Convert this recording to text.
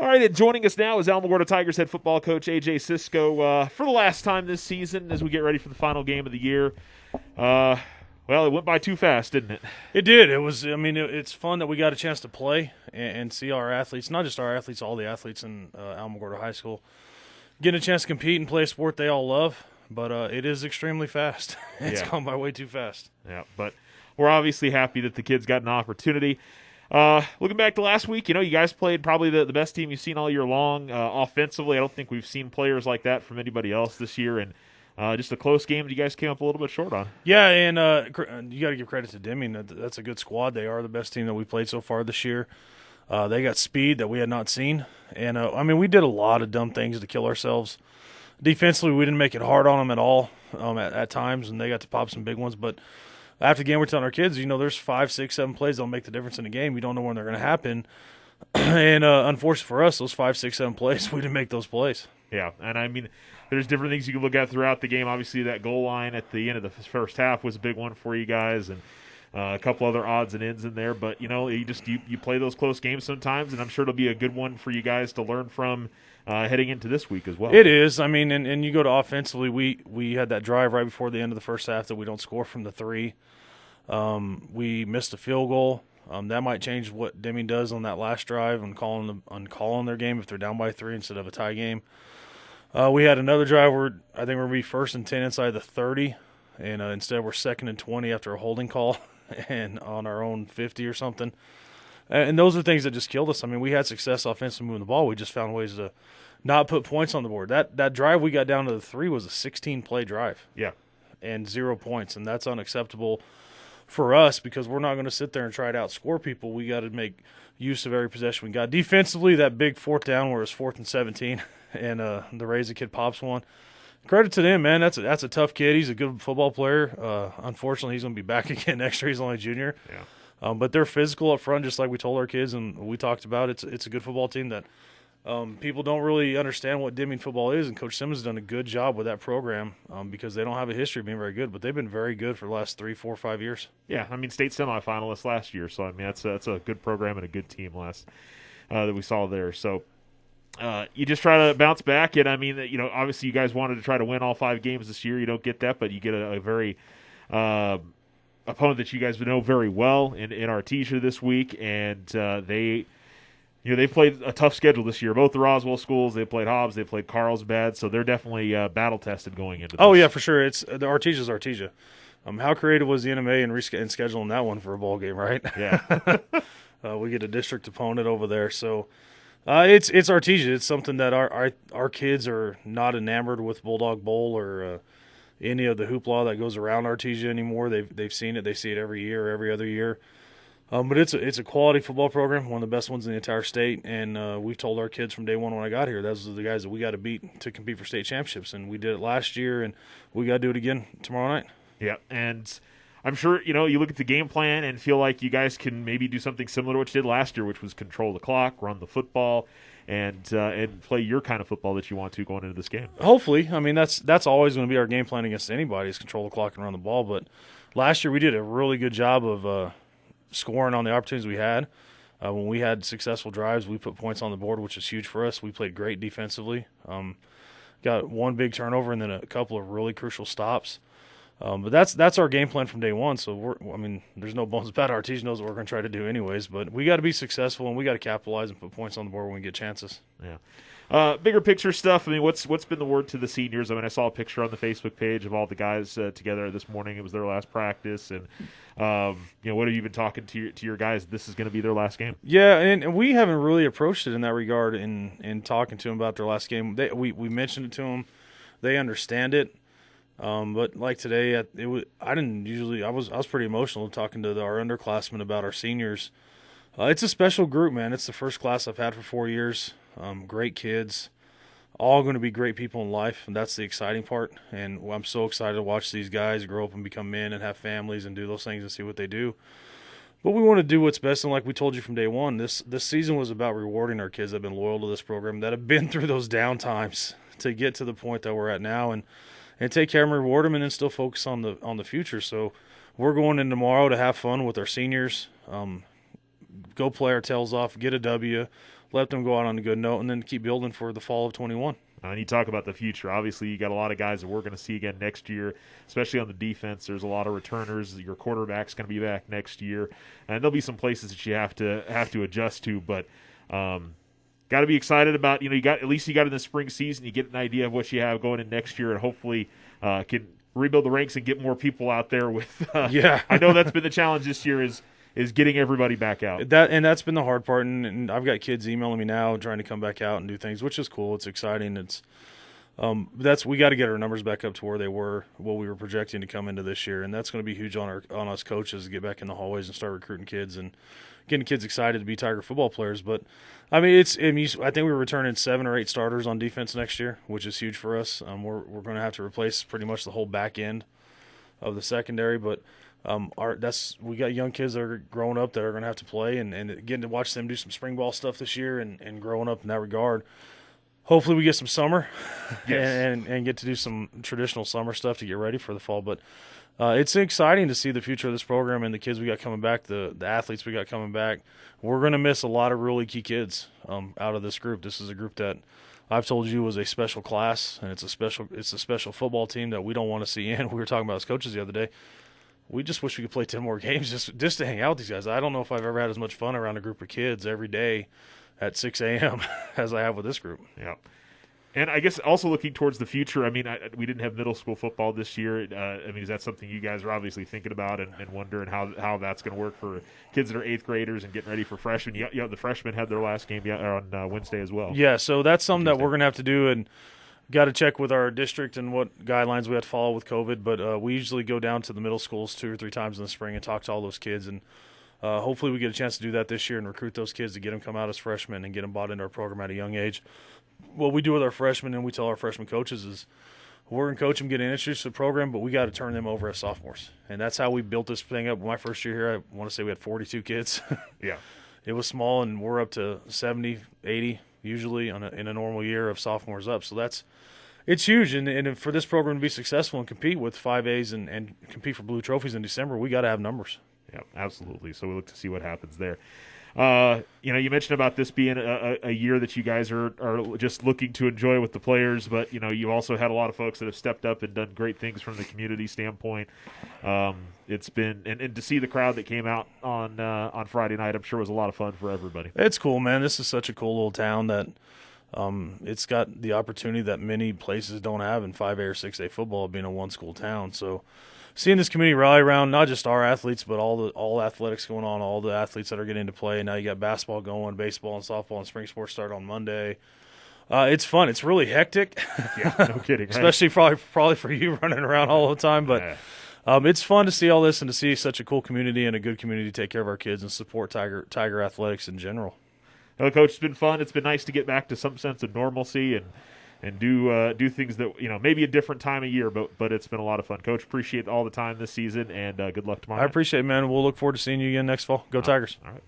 All right, and joining us now is Alamogordo Tigers head football coach A.J. Cisco for the last time this season as we get ready for the final game of the year. Well, it went by too fast, didn't it? It did. It was. I mean, it's fun that we got a chance to play and see our athletes, not just our athletes, all the athletes in Alamogordo High School, getting a chance to compete and play a sport they all love. But it is extremely fast. It's gone by way too fast. Yeah, but we're obviously happy that the kids got an opportunity. Looking back to last week, you guys played probably the best team you've seen all year long. Offensively, I don't think we've seen players like that from anybody else this year, and just a close game that you guys came up a little bit short on. Yeah, and you got to give credit to Deming. That's a good squad. They are the best team that we played so far this year. They got speed that we had not seen, and we did a lot of dumb things to kill ourselves. Defensively, we didn't make it hard on them at all at times, and they got to pop some big ones, but after the game, we're telling our kids, there's 5, 6, 7 plays that'll make the difference in the game. You don't know when they're going to happen. And unfortunately for us, those 5, 6, 7 plays, we didn't make those plays. Yeah, and there's different things you can look at throughout the game. Obviously, that goal line at the end of the first half was a big one for you guys, and a couple other odds and ends in there. But, you play those close games sometimes, and I'm sure it'll be a good one for you guys to learn from heading into this week as well. It is. And you go to offensively, we had that drive right before the end of the first half that we don't score from the 3. We missed a field goal. That might change what Deming does on that last drive on calling their game if they're down by 3 instead of a tie game. We had another drive where I think we're going to be 1st and 10 inside the 30, and instead we're 2nd and 20 after a holding call and on our own 50 or something. And those are things that just killed us. We had success offensively moving the ball. We just found ways to not put points on the board. That drive we got down to the 3 was a 16-play drive. Yeah. And 0 points, and that's unacceptable for us because we're not going to sit there and try to outscore people. We got to make use of every possession we got. Defensively, that big 4th down where it was 4th and 17, and the Razor kid pops one. Credit to them, man. That's a tough kid. He's a good football player. Unfortunately, he's going to be back again next year. He's only a junior. Yeah. But they're physical up front, just like we told our kids, and we talked about. It's a good football team that people don't really understand what Deming football is, and Coach Simmons has done a good job with that program because they don't have a history of being very good, but they've been very good for the last 3, 4, 5 years. Yeah, state semifinalists last year, so that's a good program and a good team that we saw there. So you just try to bounce back, and obviously you guys wanted to try to win all 5 games this year. You don't get that, but you get a very opponent that you guys know very well in Artesia this week, and they've played a tough schedule this year. Both the Roswell schools, they played Hobbs, they played Carlsbad, so they're definitely battle-tested going into this. Oh, yeah, for sure. It's the Artesia's Artesia. How creative was the NMA in scheduling that one for a ball game, right? Yeah. We get a district opponent over there, so it's Artesia. It's something that our kids are not enamored with Bulldog Bowl or any of the hoopla that goes around Artesia anymore. They've seen it. They see it every year or every other year. But it's a quality football program, one of the best ones in the entire state, and we've told our kids from day one when I got here, those are the guys that we got to beat to compete for state championships, and we did it last year, and we got to do it again tomorrow night. Yeah, and I'm sure, you look at the game plan and feel like you guys can maybe do something similar to what you did last year, which was control the clock, run the football, and play your kind of football that you want to going into this game. Hopefully. That's always going to be our game plan against anybody is control the clock and run the ball, but last year we did a really good job of scoring on the opportunities we had. When we had successful drives, we put points on the board, which is huge for us. We played great defensively. Got one big turnover and then a couple of really crucial stops. But that's our game plan from day one. So there's no bones about it. Artesia knows what we're going to try to do anyways. But we got to be successful and we got to capitalize and put points on the board when we get chances. Yeah. Bigger picture stuff. what's been the word to the seniors? I saw a picture on the Facebook page of all the guys together this morning. It was their last practice, and what have you been talking to your guys? This is going to be their last game. Yeah, and we haven't really approached it in that regard in talking to them about their last game. We mentioned it to them. They understand it. But like today, I was pretty emotional talking to our underclassmen about our seniors. It's a special group, man. It's the first class I've had for 4 years. Great kids, all going to be great people in life, and that's the exciting part. And I'm so excited to watch these guys grow up and become men and have families and do those things and see what they do. But we want to do what's best, and like we told you from day one, this season was about rewarding our kids that have been loyal to this program, that have been through those down times to get to the point that we're at now, and take care of them, reward them, and then still focus on the future. So we're going in tomorrow to have fun with our seniors, go play our tails off, get a W, let them go out on a good note, and then keep building for the fall of 21. And you talk about the future. Obviously, you got a lot of guys that we're going to see again next year, especially on the defense. There's a lot of returners. Your quarterback's going to be back next year, and there'll be some places that you have to adjust to. But got to be excited about. You got at least you got in the spring season. You get an idea of what you have going in next year, and hopefully can rebuild the ranks and get more people out there. With yeah, I know that's been the challenge this year is getting everybody back out. That's been the hard part, and I've got kids emailing me now trying to come back out and do things, which is cool. It's exciting. It's we got to get our numbers back up to where they were, what we were projecting to come into this year, and that's going to be huge on us coaches to get back in the hallways and start recruiting kids and getting kids excited to be Tiger football players. But I mean, I think we're returning 7 or 8 starters on defense next year, which is huge for us. We're going to have to replace pretty much the whole back end of the secondary, but. We got young kids that are growing up that are going to have to play, and getting to watch them do some spring ball stuff this year and growing up in that regard. Hopefully we get some summer yes. and get to do some traditional summer stuff to get ready for the fall. But it's exciting to see the future of this program and the kids we got coming back, the athletes we got coming back. We're going to miss a lot of really key kids out of this group. This is a group that I've told you was a special class, and it's a special football team that we don't want to see in. We were talking about as coaches the other day. We just wish we could play 10 more games just to hang out with these guys. I don't know if I've ever had as much fun around a group of kids every day at 6 a.m. as I have with this group. Yeah. And I guess also looking towards the future, I mean, we didn't have middle school football this year. I mean, is that something you guys are obviously thinking about and wondering how that's going to work for kids that are 8th graders and getting ready for freshmen? The freshmen had their last game on Wednesday as well. Yeah, so that's something that we're going to have to do, and got to check with our district and what guidelines we have to follow with COVID. But we usually go down to the middle schools 2 or 3 times in the spring and talk to all those kids. And hopefully we get a chance to do that this year and recruit those kids to get them come out as freshmen and get them bought into our program at a young age. What we do with our freshmen and we tell our freshman coaches is we're going to coach them, get introduced to the program, but we got to turn them over as sophomores. And that's how we built this thing up. My first year here, I want to say we had 42 kids. Yeah. It was small, and we're up to 70, 80 usually in a normal year of sophomores up. So it's huge. And for this program to be successful and compete with 5As and compete for blue trophies in December, we got to have numbers. Yeah, absolutely. So we look to see what happens there. You mentioned about this being a year that you guys are just looking to enjoy with the players, but you also had a lot of folks that have stepped up and done great things from the community standpoint. It's been and to see the crowd that came out on Friday night, I'm sure was a lot of fun for everybody. It's cool, man. This is such a cool little town that it's got the opportunity that many places don't have in 5A or 6A football, being a one-school town. So seeing this community rally around not just our athletes, but all athletics going on, all the athletes that are getting to play. Now you got basketball going, baseball and softball and spring sports start on Monday. It's fun. It's really hectic. Yeah, no kidding. Especially probably for you running around all the time. But it's fun to see all this and to see such a cool community and a good community to take care of our kids and support Tiger athletics in general. Well, Coach, it's been fun. It's been nice to get back to some sense of normalcy and do things that maybe a different time of year, but it's been a lot of fun. Coach, appreciate all the time this season, and good luck tomorrow. I appreciate it, man. We'll look forward to seeing you again next fall. Go Tigers. All right.